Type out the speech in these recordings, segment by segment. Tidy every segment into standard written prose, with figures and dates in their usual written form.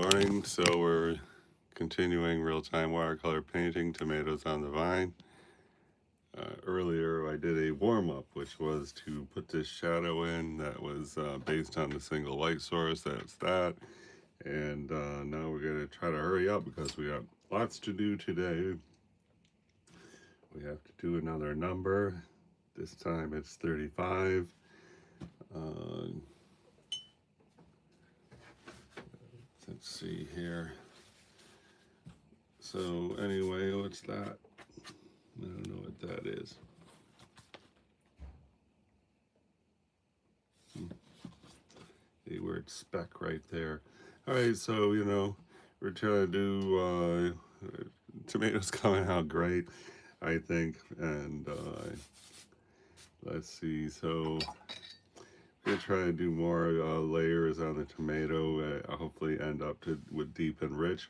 morning. So we're continuing real-time watercolor painting, tomatoes on the vine. Earlier I did a warm-up, which was to put this shadow in that was based on the single light source. That's that. And now we're going to try to hurry up because we got lots to do today. We have to do another number. This time it's 35. Let's see here. So anyway, what's that? I don't know what that is. The word spec right there. All right, so we're trying to do tomatoes coming out great, I think. And let's see. So we're gonna try to do more layers on the tomato. Hopefully, end up with deep and rich.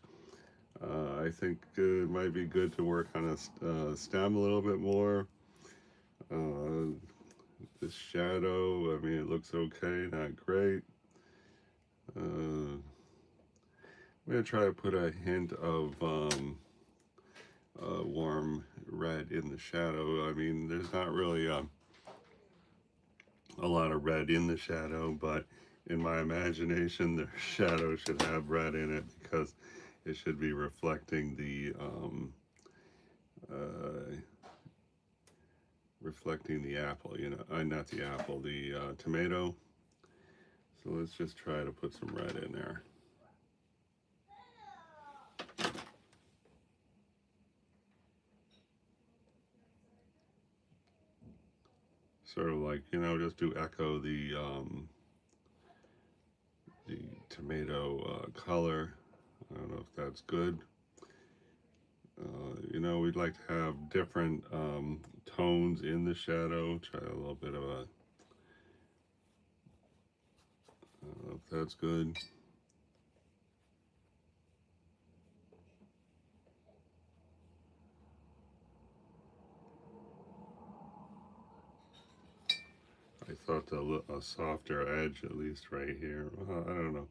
I think it might be good to work on a stem a little bit more. This shadow, I mean, it looks okay, not great. I'm going to try to put a hint of warm red in the shadow. I mean, there's not really a lot of red in the shadow, but in my imagination, the shadow should have red in it because it should be reflecting the apple, not the apple, the tomato. So let's just try to put some red in there. Sort of like, just to echo the tomato color. I don't know if that's good. We'd like to have different tones in the shadow. Try a little bit of a, I don't know if that's good. I thought a softer edge, at least right here. I don't know.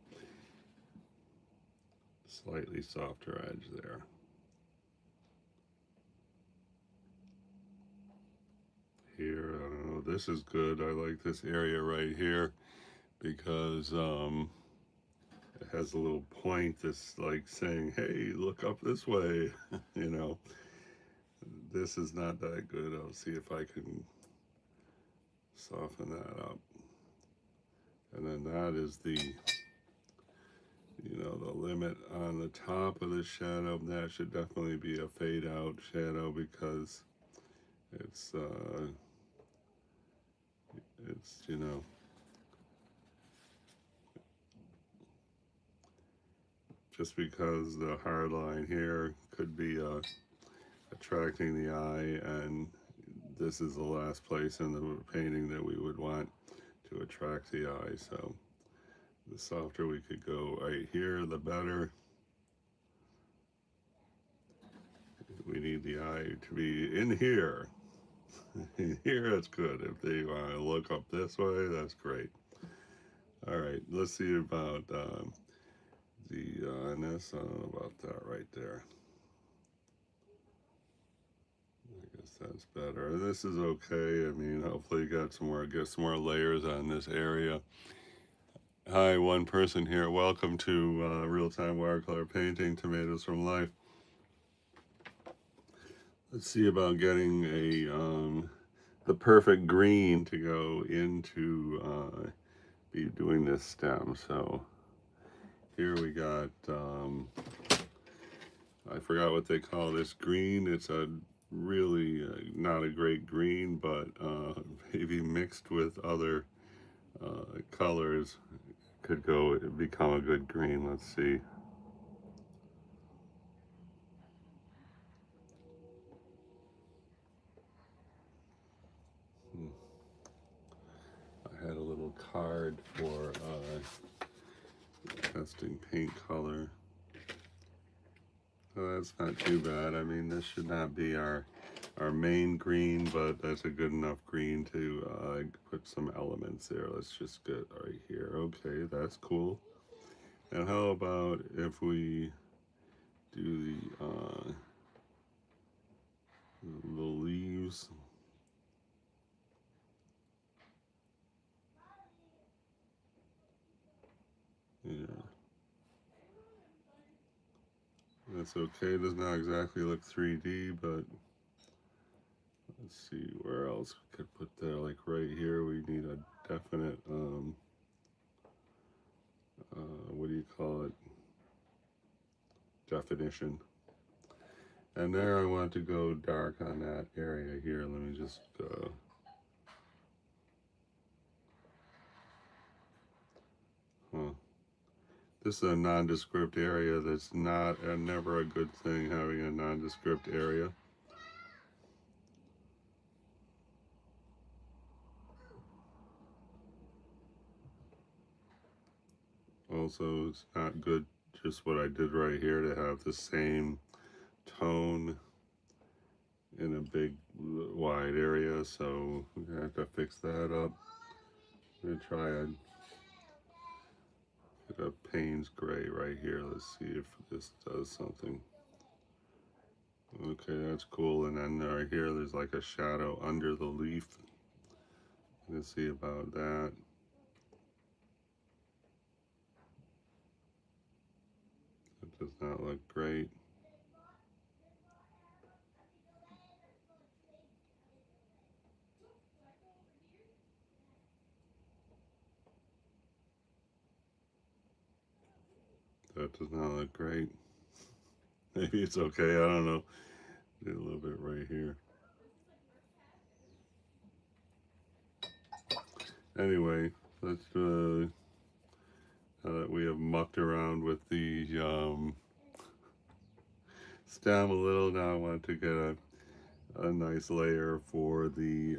Slightly softer edge there. Here, I don't know. This is good. I like this area right here because it has a little point that's like saying, hey, look up this way. This is not that good. I'll see if I can soften that up. And then that is the limit on the top of the shadow. That should definitely be a fade out shadow because it's just because the hard line here could be attracting the eye, and this is the last place in the painting that we would want to attract the eye. So the softer we could go right here, the better. We need the eye to be in here. In here, that's good. If they want to look up this way, that's great. All right, let's see about the honest. I don't know about that right there. I guess that's better. This is okay. I mean, hopefully get some more layers on this area. Hi, one person here. Welcome to Real-Time Watercolor Painting, Tomatoes from Life. Let's see about getting the perfect green to go into be doing this stem. So here we got, I forgot what they call this green. It's a really not a great green, but maybe mixed with other colors could become a good green. Let's see. I had a little card for testing paint color. So that's not too bad. I mean, this should not be our main green, but that's a good enough green to put some elements there. Let's just get right here. Okay, that's cool. And how about if we do the leaves? Yeah, that's okay. It does not exactly look 3D, but let's see where else we could put that. Like right here, we need a definite, what do you call it? Definition. And there I want to go dark on that area here. Let me just, huh. This is a nondescript area. That's not, never a good thing, having a nondescript area. Also, it's not good just what I did right here to have the same tone in a big wide area, so we're gonna have to fix that up. I'm gonna try a Payne's gray right here. Let's see if this does something. Okay, that's cool. And then right here, there's like a shadow under the leaf. Let's see about that. It does not look great. That does not look great. Maybe it's okay. I don't know. Do a little bit right here. Anyway, let's now that we have mucked around with the stem a little, now I want to get a nice layer for the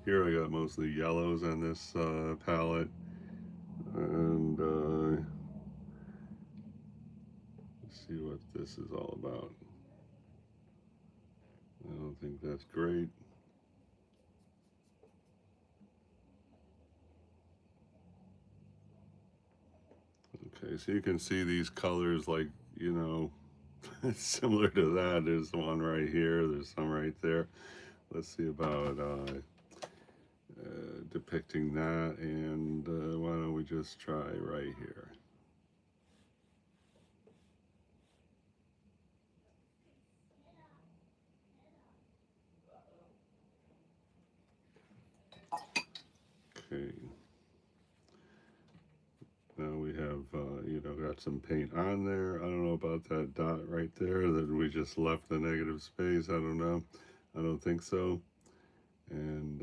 here I got mostly yellows on this palette, and let's see what this is all about. I don't think that's great. Okay, so you can see these colors, like, you know, similar to that. There's one right here, there's some right there. Let's see about depicting that, and why don't we just try right here. Okay. Now we have, you know, got some paint on there. I don't know about that dot right there that we just left the negative space. I don't know. I don't think so. And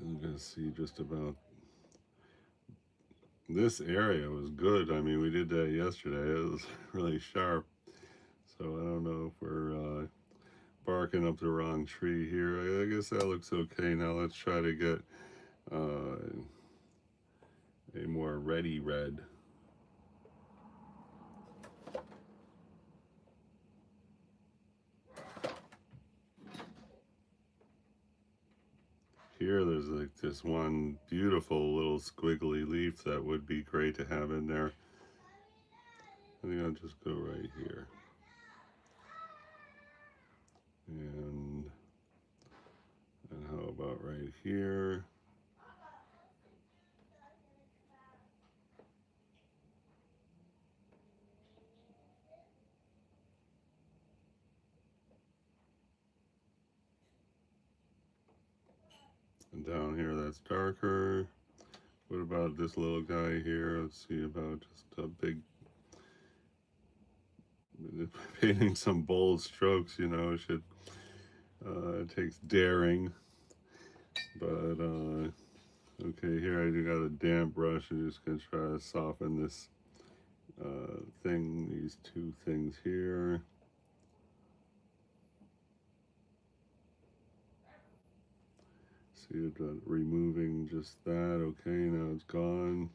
I'm going to see just about this area was good. I mean, we did that yesterday. It was really sharp. So I don't know if we're barking up the wrong tree here. I guess that looks okay. Now let's try to get a more reddy red. Here there's like this one beautiful little squiggly leaf that would be great to have in there. I think I'll just go right here. And how about right here? And down here that's darker. What about this little guy here? Let's see about just a big, painting some bold strokes, you know, should, it takes daring. But, okay, here I do got a damp brush. I'm just going to try to soften this thing, these two things here. See it removing just that. Okay, now it's gone.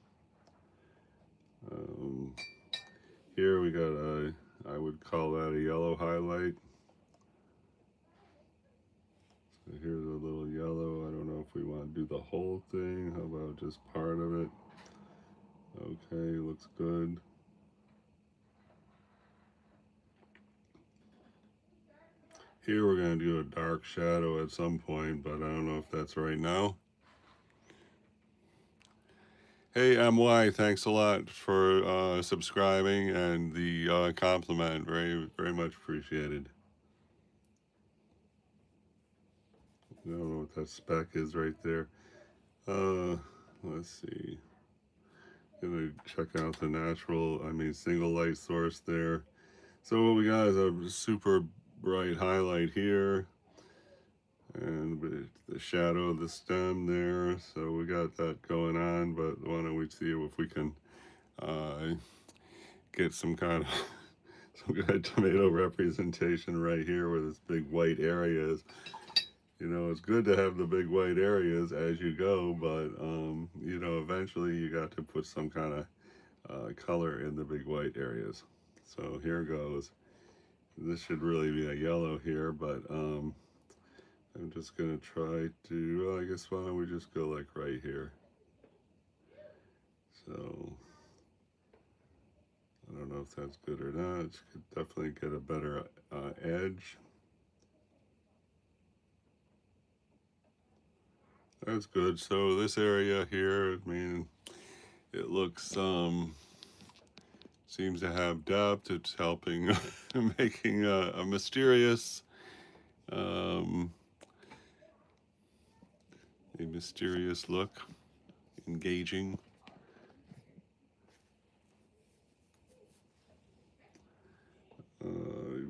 Here we got a, I would call that a yellow highlight. So here's a little yellow. I don't know if we want to do the whole thing? How about just part of it? Okay, looks good. Here we're going to do a dark shadow at some point, but I don't know if that's right now. Hey, MY, thanks a lot for subscribing and the compliment. Very, very much appreciated. I don't know what that speck is right there. Let's see. Gonna check out the single light source there. So what we got is a super bright highlight here, and the shadow of the stem there. So we got that going on, but why don't we see if we can uh, get some kind of some kind of tomato representation right here where this big white area is. You know, it's good to have the big white areas as you go, but you know, eventually you got to put some kind of color in the big white areas. So here goes. This should really be a yellow here, but I'm just gonna try to, well, I guess why don't we just go like right here. So I don't know if that's good or not. It could definitely get a better edge. That's good. So this area here, I mean, it looks seems to have depth. It's helping making a mysterious look, engaging.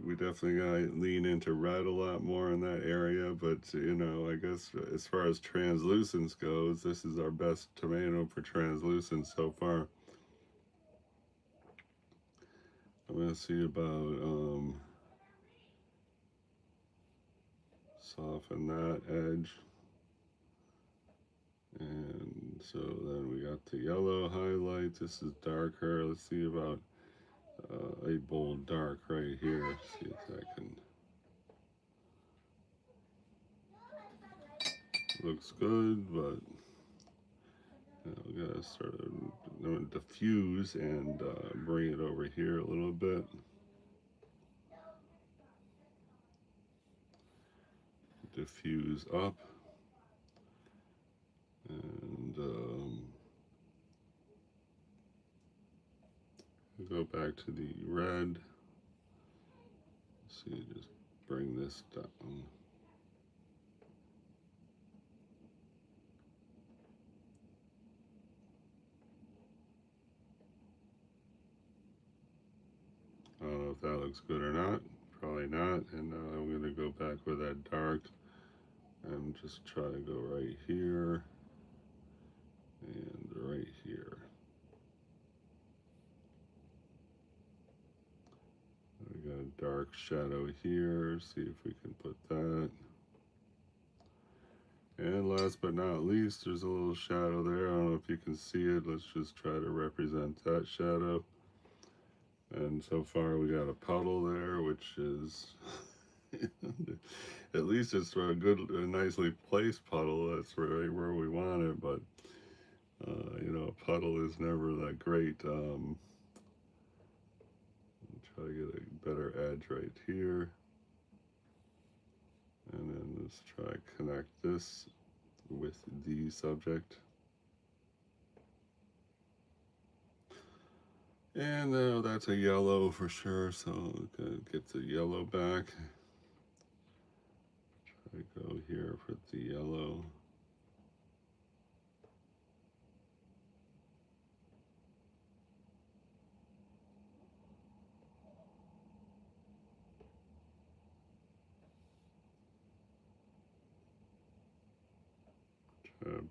We definitely gotta lean into red a lot more in that area, but you know, I guess as far as translucence goes, this is our best tomato for translucence so far. I'm gonna see about soften that edge. And so then we got the yellow highlight. This is darker. Let's see about a bold dark right here. See if that can. Looks good, but we gotta sort of diffuse and bring it over here a little bit. Diffuse up. And go back to the red. Let's see, just bring this down. I don't know if that looks good or not. Probably not. And now I'm going to go back with that dark and just try to go right here and right here. We got a dark shadow here. See if we can put that. And last but not least, there's a little shadow there. I don't know if you can see it. Let's just try to represent that shadow. And so far we got a puddle there, which is at least it's a nicely placed puddle. That's right where we want it, but you know, a puddle is never that great. Try to get a better edge right here. And then let's try to connect this with the subject. And that's a yellow for sure, so gonna get the yellow back. Try to go here for the yellow. Try to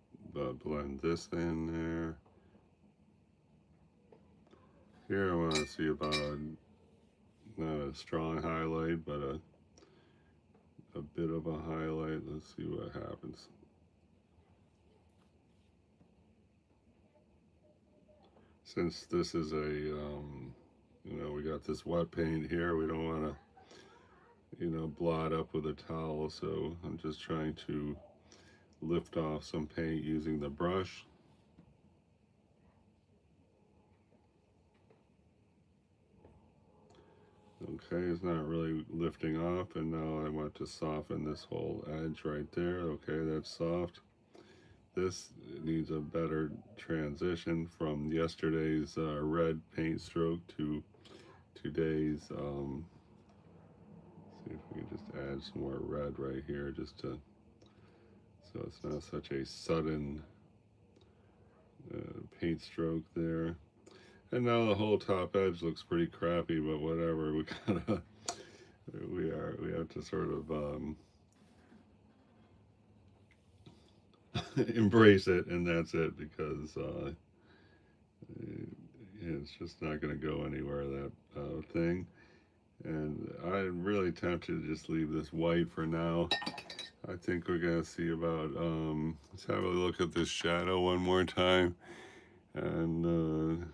blend this in there. Here I want to see about not a strong highlight, but a bit of a highlight. Let's see what happens. Since this is a, you know, we got this wet paint here, we don't want to, you know, blot up with a towel, so I'm just trying to lift off some paint using the brush. Okay, it's not really lifting off, and now I want to soften this whole edge right there. Okay, that's soft. This needs a better transition from yesterday's red paint stroke to today's. See if we can just add some more red right here, just to so it's not such a sudden paint stroke there. And now the whole top edge looks pretty crappy, but whatever. We gotta we have to sort of embrace it, and that's it, because it's just not going to go anywhere, that thing. And I'm really tempted to just leave this white for now. I think we're going to see about, let's have a look at this shadow one more time. And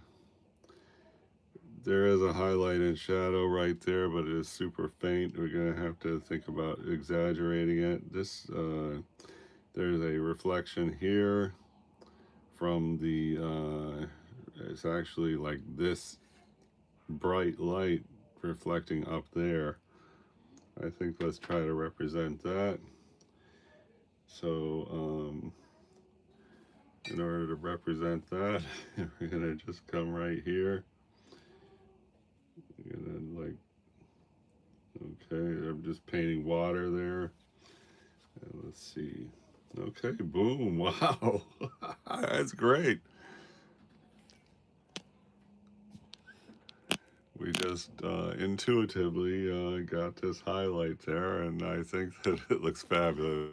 there is a highlight and shadow right there, but it is super faint. We're going to have to think about exaggerating it. There's a reflection here from it's actually like this bright light reflecting up there. I think let's try to represent that. So in order to represent that, we're gonna just come right here. We're gonna, like, okay, I'm just painting water there. And let's see. Okay, boom, wow. That's great. We just intuitively got this highlight there, and I think that it looks fabulous.